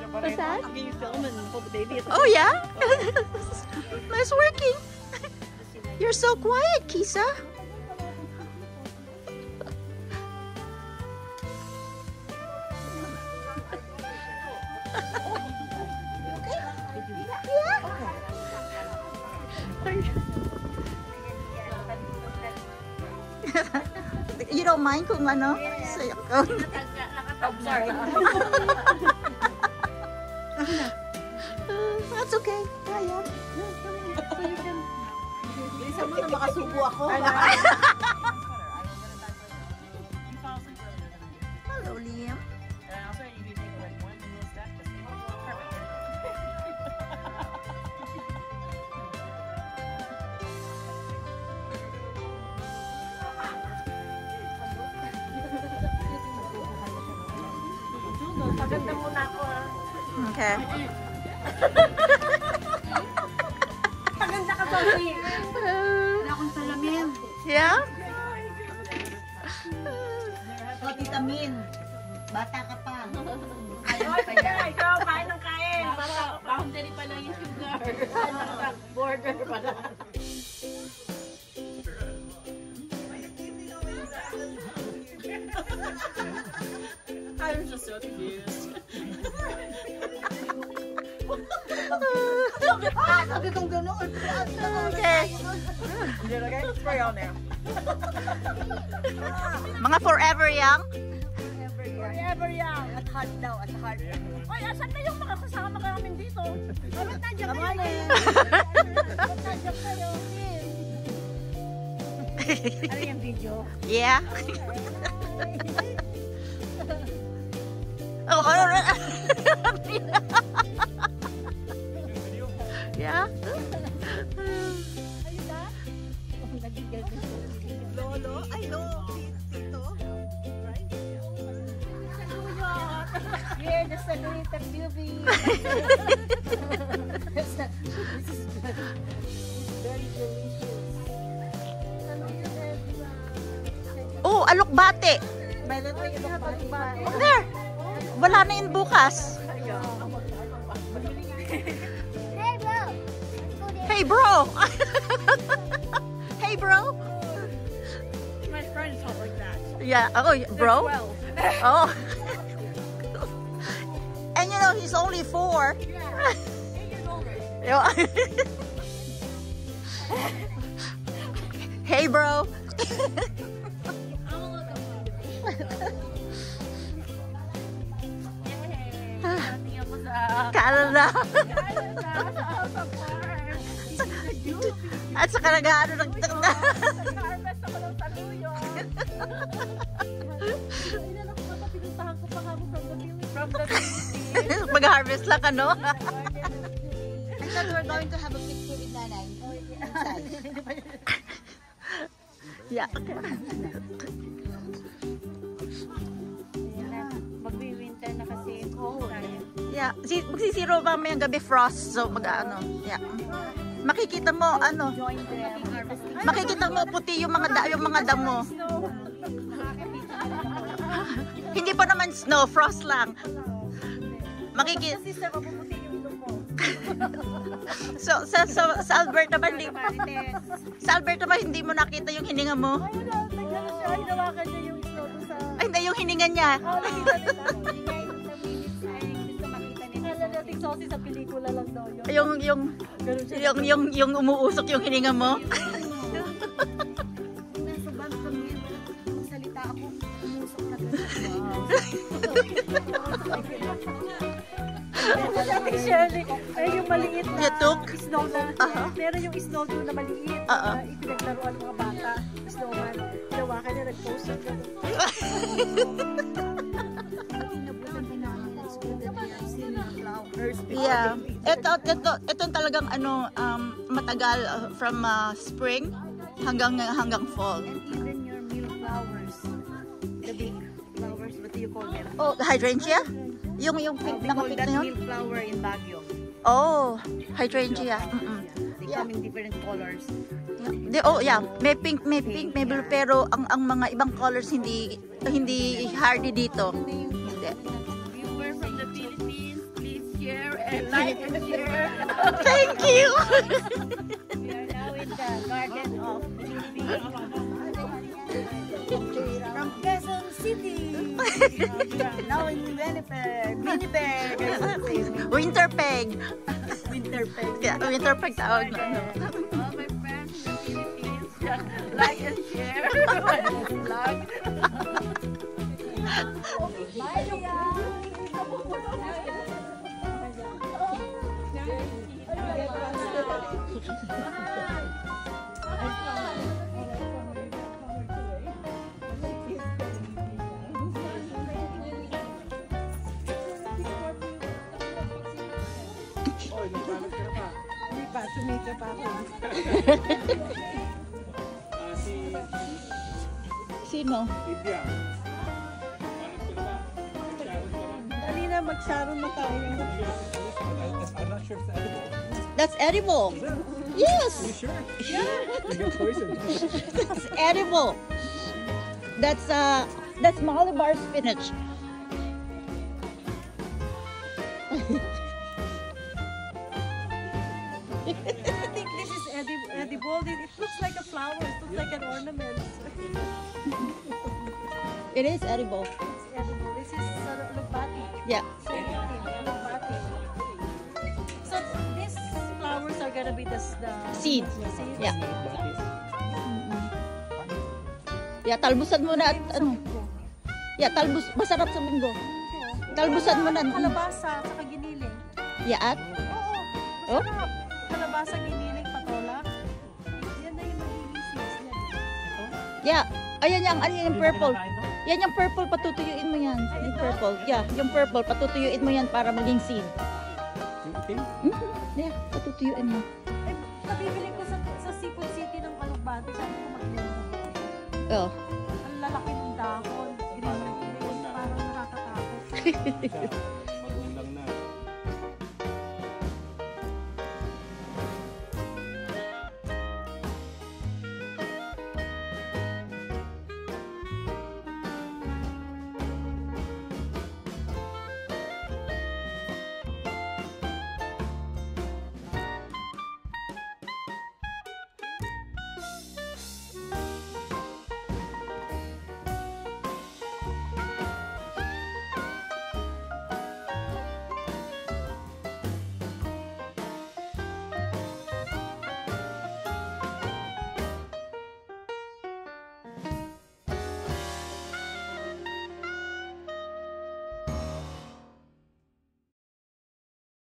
What's that? Can you film and hold the baby? Oh yeah? Nice working. You're so quiet, Kisa. You don't mind kung ano? Oh, sorry. That's okay. Kaya. Bilisan mo na makasubo ako. Hello, Liam. Maganda muna ako ha. Okay. Maganda ka, Sophie. Wala akong salamin. Yeah? O, Tita Min. Bata ka pa. Ayaw pa yan. Ikaw, kain ng kain. Boundary pa lang yung sugar. Border pa lang. I'm just so confused. Sabi kong gano'n. Okay. Is it okay? Spray on there. Mga forever young? Forever young. At heart daw, at heart. Ay, asan na yung mga kasama namin dito? Ba't nandiyan kayo na yan? Ba't nandiyan kayo? Ano yung video? Yeah. Oh, yeah. Ayun na? Lolo? Ay, no. Tito? Right? Here, the Salurita Beauty. This is very delicious. Oh, alokbate. Meron tayo alokbate. Oh, there. Wala na yun bukas. Hey, bro. Hey, bro. My friends talk like that. Yeah. Oh, bro. Oh. And you know, he's only 4. Yeah. 8 years old. Hey, bro. Canada. At saka nag-ano ng Nag-harvest ako ng saluyo. Pinuntahan ko pa kamo from the Philippines. Mag-harvest lang ano? I thought we were going to have a picture with Nanay inside. Yeah. Magwi-winter na kasi. Yeah. Magsisiro pa may gabi frost. So mag-ano. Yeah. Makikita mo ano. Makikita mo puti yung mga damo. Hindi pa naman snow, frost lang. Makikita. Sister, mapuputi yung ilong mo. So sa Alberta ba hindi sa Alberta ba hindi mo nakita yung hininga mo? Ayun na, nagano siya. Hinawakan niya yung snow doon sa... Ay, hindi yung hininga niya. Nakita nila. Kala natin saucy sa pelikula lang daw yun. Yung umuusok yung hininga mo. Nasa bank kami, magsalita ako, umusok na gano'n. Sabi Shirley, ay yung maliit na You took? snow na. Meron yung snow doon na maliit. Ipinaglaruan ng mga bata. Snowman. Nawakan niya, nag-post yung gano'n. Yeah. Ito talagang ano matagal from spring hanggang fall. And even your milk flowers, the big flowers, what do you call them? Oh, hydrangea? Yung pink We na call pink that na yun? milk flower in Baguio. Oh, hydrangea. They come in different colors. Yeah. May pink, may blue, pero ang mga ibang colors hindi hardy dito. Hindi. Viewer from the Philippines, please like and share. Thank you. We are now in the garden of from Quezon City. Now in Winnipeg. Winterpeg. Winterpeg. Yeah, Winterpeg tawag na. Ano. All my friends in the Philippines, just like and share my vlog. Sino? Dali na, mag-sharon na tayo. I'm not sure if it's edible. That's edible. Yes. You sure? Yeah. You get poisoned. That's edible. That's Malabar spinach. I think this is edible. It looks like a flower. It looks like an ornament. It is edible. It's edible. This is lugbati. Yeah. Lugbati. So these flowers are gonna be the Seeds. seeds. Yeah. Yeah, talbusan mo na at ano. Yeah, masarap sa munggo. Talbusan mo na. Kalabasa, saka giniling. Yeah, at? Oo, masarap. Kalabasa, giniling, patola. Yan na yung magiging seeds niya. Yeah. Ayan yung purple. Yan yung purple, patutuyuin mo yan. Yung purple. Yeah, yung purple, patutuyuin mo yan para maging seed. Okay. Yeah, patutuyuin mo. Eh, nabibili ko sa Seafood City ng Kalugbati. Sabi ko mag-green. Oh. Ang lalaki ng dahon. Green. Parang nakakatakot.